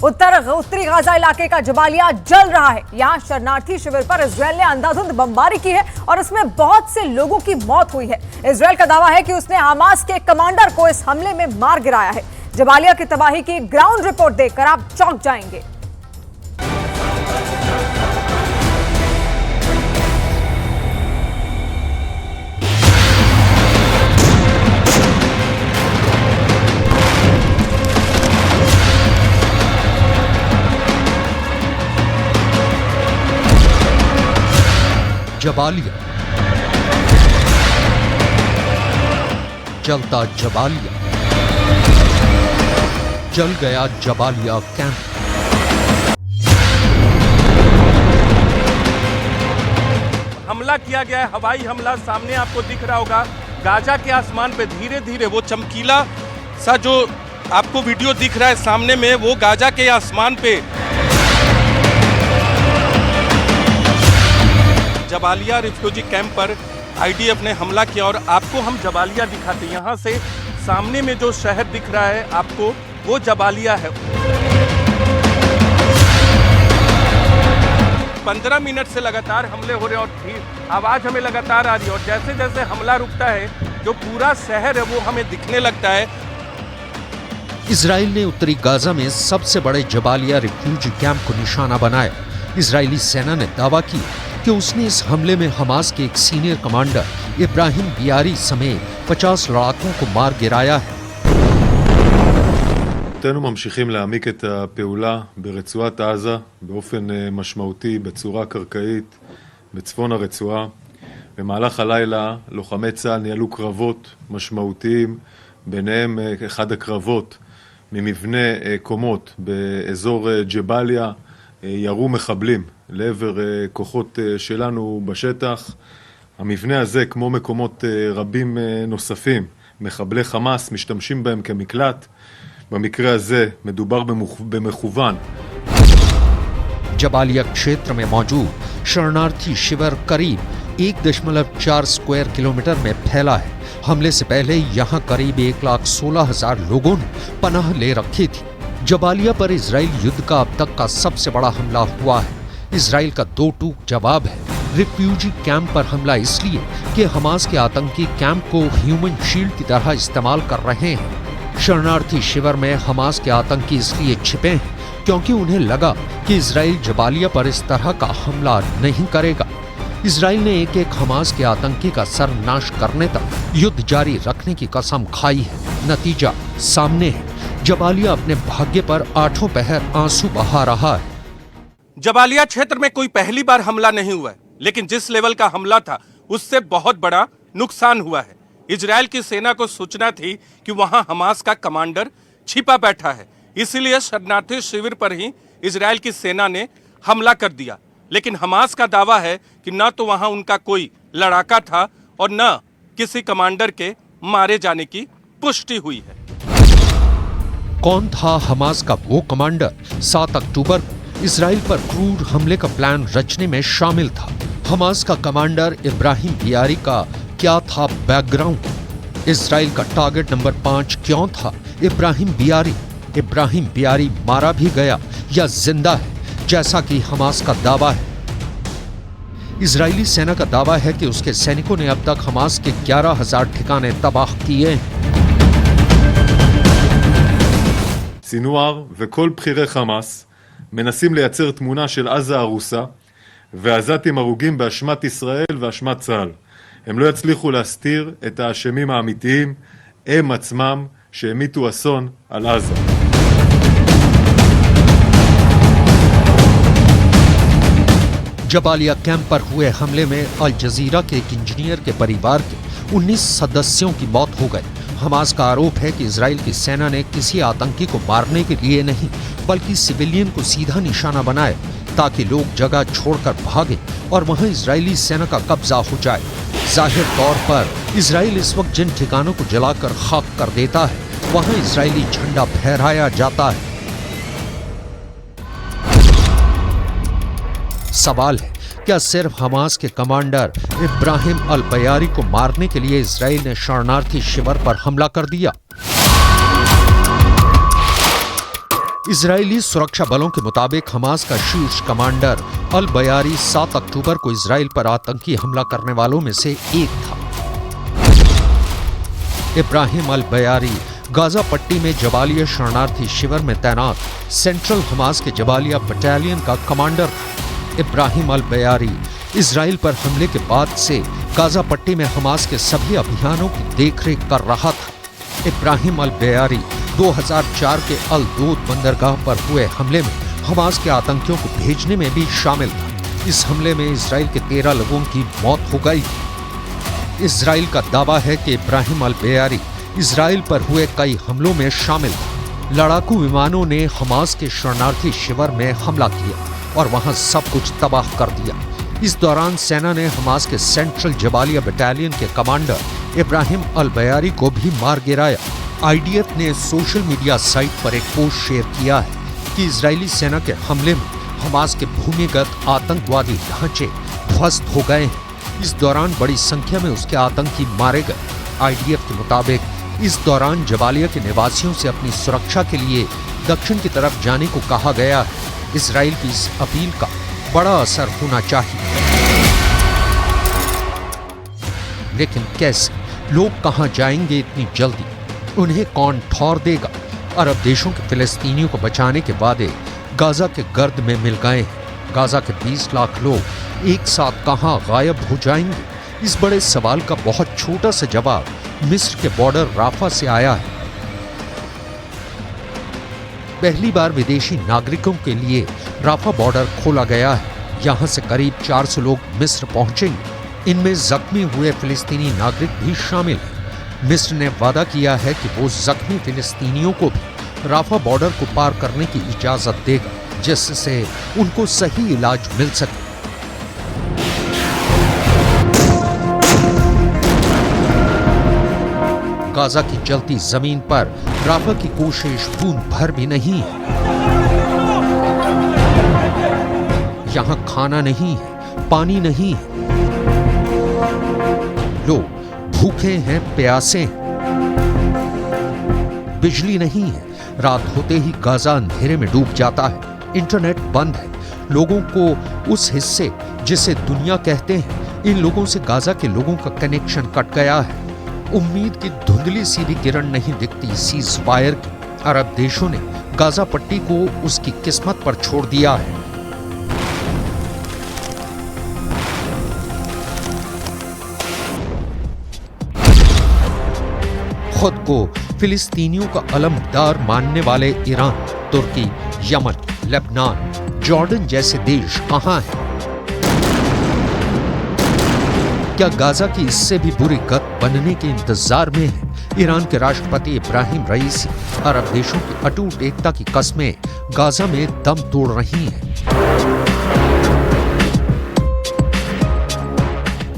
उत्तरी गाजा इलाके का जबालिया जल रहा है। यहां शरणार्थी शिविर पर इजरायल ने अंधाधुंध बमबारी की है और इसमें बहुत से लोगों की मौत हुई है। इजरायल का दावा है कि उसने हमास के कमांडर को इस हमले में मार गिराया है। जबालिया की तबाही की ग्राउंड रिपोर्ट देखकर आप चौंक जाएंगे। जबालिया, जलता जबालिया, जल गया जबालिया कैंप। हमला किया गया है, हवाई हमला सामने आपको दिख रहा होगा। गाजा के आसमान पे धीरे धीरे वो चमकीला सा जो आपको वीडियो दिख रहा है सामने में, वो गाजा के आसमान पे जबालिया रिफ्यूजी कैंप पर आईडीएफ ने हमला किया। और आपको हम जबालिया दिखाते हैं, यहाँ से सामने में जो शहर दिख रहा है आपको, वो जबालिया है। 15 मिनट से लगातार हमले हो रहे हैं और आवाज हमें लगातार आ रही है। और जैसे जैसे हमला रुकता है, जो पूरा शहर है वो हमें दिखने लगता है। इजराइल ने उत्तरी गाजा में सबसे बड़े जबालिया रिफ्यूजी कैंप को निशाना बनाया। इजरायली सेना ने दावा किया कि उसने इस हमले में हमास के एक सीनियर कमांडर इब्राहिम बियारी समेत 50 लड़ाकों को मार गिराया है। אנו ממשיכים להעמיק את הפעולה ברצועת עזה באופן משמעותי בצורה קרקעית בצפון הרצועה. במהלך הלילה לוחמי צה"ל ניהלו קרבות משמעותיים, ביניהם אחד הקרבות ממבנה קומות באזור ג'באליה. ירו מחבלים לעבר כוחות שלנו בשטח. המבנה הזה, כמו מקומות רבים נוספים, מחבלי חמאס משתמשים בהם כמקלט. במקרה הזה מדובר במכוון. जबालिया क्षेत्र में मौजूद शरणार्थी शिविर करीब 1.4 स्क्वायर किलोमीटर में फैला है। हमले से पहले यहां करीब 1,16,000 लोगों ने पनाह ले रखी थी। जबालिया पर इजराइल युद्ध का अब तक का सबसे बड़ा हमला हुआ है। इजराइल का दो टूक जवाब है। रिफ्यूजी कैंप पर हमला इसलिए कि हमास के आतंकी कैंप को ह्यूमन शील्ड की तरह इस्तेमाल कर रहे हैं। शरणार्थी शिविर में हमास के आतंकी इसलिए छिपे हैं क्योंकि उन्हें लगा कि इजराइल जबालिया पर इस तरह का हमला नहीं करेगा। इजराइल ने एक एक हमास के आतंकी का सर्वनाश करने तक युद्ध जारी रखने की कसम खाई है। नतीजा सामने है। जबालिया अपने भाग्य पर आठों पहर आंसू बहा रहा है। जबालिया क्षेत्र में कोई पहली बार हमला नहीं हुआ है, लेकिन जिस लेवल का हमला था उससे बहुत बड़ा नुकसान हुआ है। इजरायल की सेना को सूचना थी कि वहां हमास का कमांडर छिपा बैठा है, इसीलिए शरणार्थी शिविर पर ही इजरायल की सेना ने हमला कर दिया। लेकिन हमास का दावा है कि न तो वहां उनका कोई लड़ाका था और न किसी कमांडर के मारे जाने की पुष्टि हुई है। कौन था हमास का वो कमांडर? 7 अक्टूबर को इजराइल पर क्रूर हमले का प्लान रचने में शामिल था। हमास का कमांडर इब्राहिम बियारी का क्या था बैकग्राउंड? इजराइल का टारगेट नंबर 5 क्यों था इब्राहिम बियारी मारा भी गया या जिंदा है जैसा कि हमास का दावा है? इजरायली सेना का दावा है कि उसके सैनिकों ने अब तक हमास के 11,000 ठिकाने तबाह किए हैं। סינואר וכל בכירי חמאס מנסים לייצר תמונה של עזה הרוסה ועזתים הרוגים באשמת ישראל ואשמת צה"ל. הם לא יצליחו להסתיר את האשמים האמיתיים, הם עצמם שהמיתו אסון על עזה. जबालिया कैंप पर हुए हमले में अल जजीरा के एक इंजीनियर के परिवार के 19 सदस्यों की मौत हो गई। हमास का आरोप है कि इजराइल की सेना ने किसी आतंकी को मारने के लिए नहीं, बल्कि सिविलियन को सीधा निशाना बनाया ताकि लोग जगह छोड़कर भागे और वहां इजरायली सेना का कब्जा हो जाए। जाहिर तौर पर इजराइल इस वक्त जिन ठिकानों को जलाकर खाक कर देता है, वहां इजरायली झंडा फहराया जाता है। सवाल है, क्या सिर्फ हमास के कमांडर इब्राहिम अल बियारी को मारने के लिए इजराइल ने शरणार्थी शिविर पर हमला कर दिया? इजरायली सुरक्षा बलों के मुताबिक हमास का शीर्ष कमांडर अल बयारी 7 अक्टूबर को इजराइल पर आतंकी हमला करने वालों में से एक था। इब्राहिम अल बयारी गाजा पट्टी में जबालिया शरणार्थी शिविर में तैनात सेंट्रल हमास के जबालिया बटालियन का कमांडर था। इब्राहिम अल बयारी इजराइल पर हमले के बाद से गाजा पट्टी में हमास के सभी अभियानों की देखरेख कर रहा था। इब्राहिम अल बयारी 2004 के अल दूद बंदरगाह पर हुए हमले में हमास के आतंकियों को भेजने में भी शामिल था। इस हमले में इजराइल के 13 लोगों की मौत हो गई। इजराइल का दावा है कि इब्राहिम अल बयारी इजराइल पर हुए कई हमलों में शामिल था। लड़ाकू विमानों ने हमास के शरणार्थी शिविर में हमला किया और वहां सब कुछ तबाह कर दिया। इस दौरान सेना ने हमास के सेंट्रल जबालिया बटालियन के कमांडर इब्राहिम अल बयारी को भी मार गिराया। आईडीएफ ने सोशल मीडिया साइट पर एक पोस्ट शेयर किया है कि इजरायली सेना के हमले में हमास के भूमिगत आतंकवादी ढांचे ध्वस्त हो गए हैं। इस दौरान बड़ी संख्या में उसके आतंकी मारे गए। आईडीएफ के मुताबिक इस दौरान जबालिया के निवासियों से अपनी सुरक्षा के लिए दक्षिण की तरफ जाने को कहा गया है। इजराइल की इस अपील का बड़ा असर होना चाहिए, लेकिन कैसे? लोग कहां जाएंगे इतनी जल्दी? उन्हें कौन ठौर देगा? अरब देशों के फिलिस्तीनियों को बचाने के वादे गाजा के गर्द में मिल गए हैं। गाजा के 20 लाख लोग एक साथ कहां गायब हो जाएंगे? इस बड़े सवाल का बहुत छोटा सा जवाब मिस्र के बॉर्डर राफा से आया है। पहली बार विदेशी नागरिकों के लिए राफा बॉर्डर खोला गया है। यहां से करीब 400 लोग मिस्र पहुंचेंगे। इनमें जख्मी हुए फिलिस्तीनी नागरिक भी शामिल हैं। मिस्र ने वादा किया है कि वो जख्मी फिलिस्तीनियों को भी राफा बॉर्डर को पार करने की इजाजत देगा, जिससे उनको सही इलाज मिल सके। गाजा की जलती जमीन पर राफा की कोशिश बूंद भर भी नहीं है। यहां खाना नहीं है, पानी नहीं है, लोग भूखे हैं, प्यासे हैं, बिजली नहीं है। रात होते ही गाजा अंधेरे में डूब जाता है। इंटरनेट बंद है। लोगों को उस हिस्से जिसे दुनिया कहते हैं, इन लोगों से गाजा के लोगों का कनेक्शन कट गया है। उम्मीद की धुंधली सी भी किरण नहीं दिखती सीज फायर की। अरब देशों ने गाजा पट्टी को उसकी किस्मत पर छोड़ दिया है। खुद को फिलिस्तीनियों का अलमदार मानने वाले ईरान, तुर्की, यमन, लेबनान, जॉर्डन जैसे देश कहां हैं? क्या गाजा की इससे भी बुरी गत बनने के इंतजार में है? ईरान के राष्ट्रपति इब्राहिम रईसी अरब देशों की अटूट एकता की कस्में गाजा में दम तोड़ रही हैं।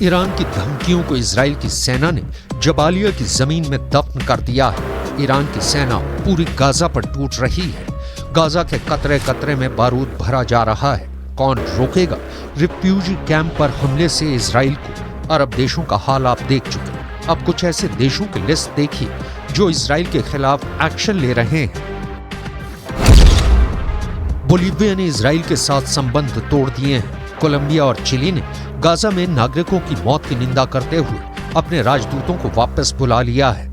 ईरान की धमकियों को इजराइल की सेना ने जबालिया की जमीन में दफन कर दिया है। ईरान की सेना पूरी गाजा पर टूट रही है। गाजा के कतरे कतरे में बारूद भरा जा रहा है। कौन रोकेगा? रिफ्यूजी कैंप पर हमले से इजराइल को अरब देशों का हाल आप देख चुके। अब कुछ ऐसे देशों की लिस्ट देखिए जो इजराइल के खिलाफ एक्शन ले रहे हैं। बोलीविया ने इजराइल के साथ संबंध तोड़ दिए हैं। कोलंबिया और चिली ने गाजा में नागरिकों की मौत की निंदा करते हुए अपने राजदूतों को वापस बुला लिया है।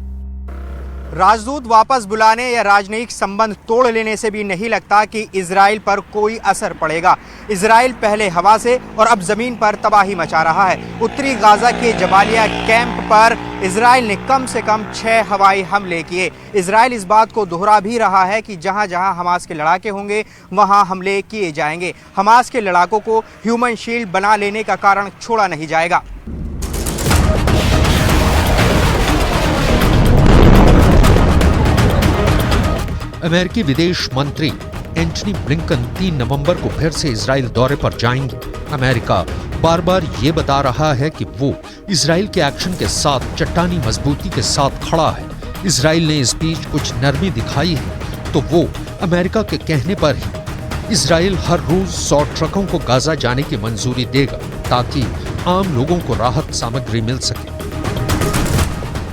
राजदूत वापस बुलाने या राजनयिक संबंध तोड़ लेने से भी नहीं लगता कि इजराइल पर कोई असर पड़ेगा। इजराइल पहले हवा से और अब जमीन पर तबाही मचा रहा है। उत्तरी गाजा के जबालिया कैंप पर इजराइल ने कम से कम 6 हवाई हमले किए। इजराइल इस बात को दोहरा भी रहा है कि जहां जहां हमास के लड़ाके होंगे वहां हमले किए जाएंगे। हमास के लड़ाकों को ह्यूमन शील्ड बना लेने का कारण छोड़ा नहीं जाएगा। अमेरिकी विदेश मंत्री एंटनी ब्लिंकन 3 नवंबर को फिर से इजराइल दौरे पर जाएंगे। अमेरिका बार बार ये बता रहा है कि वो इजराइल के एक्शन के साथ चट्टानी मजबूती के साथ खड़ा है। इजराइल ने इस बीच कुछ नरमी दिखाई है तो वो अमेरिका के कहने पर ही इजराइल हर रोज 100 ट्रकों को गाजा जाने की मंजूरी देगा ताकि आम लोगों को राहत सामग्री मिल सके।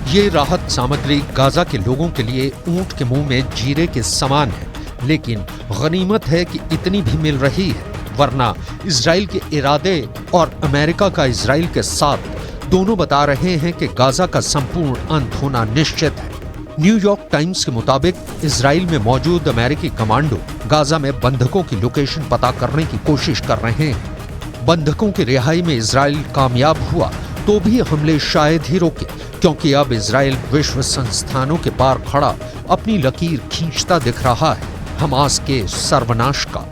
ये राहत सामग्री गाजा के लोगों के लिए ऊंट के मुंह में जीरे के समान है। लेकिन गनीमत है कि इतनी भी मिल रही है, वरना इजराइल के इरादे और अमेरिका का इजराइल के साथ दोनों बता रहे हैं कि गाजा का संपूर्ण अंत होना निश्चित है। न्यूयॉर्क टाइम्स के मुताबिक इजराइल में मौजूद अमेरिकी कमांडो गाजा में बंधकों की लोकेशन पता करने की कोशिश कर रहे हैं। बंधकों की रिहाई में इजराइल कामयाब हुआ तो भी हमले शायद ही रोके, क्योंकि अब इजराइल विश्व संस्थानों के पार खड़ा अपनी लकीर खींचता दिख रहा है हमास के सर्वनाश का।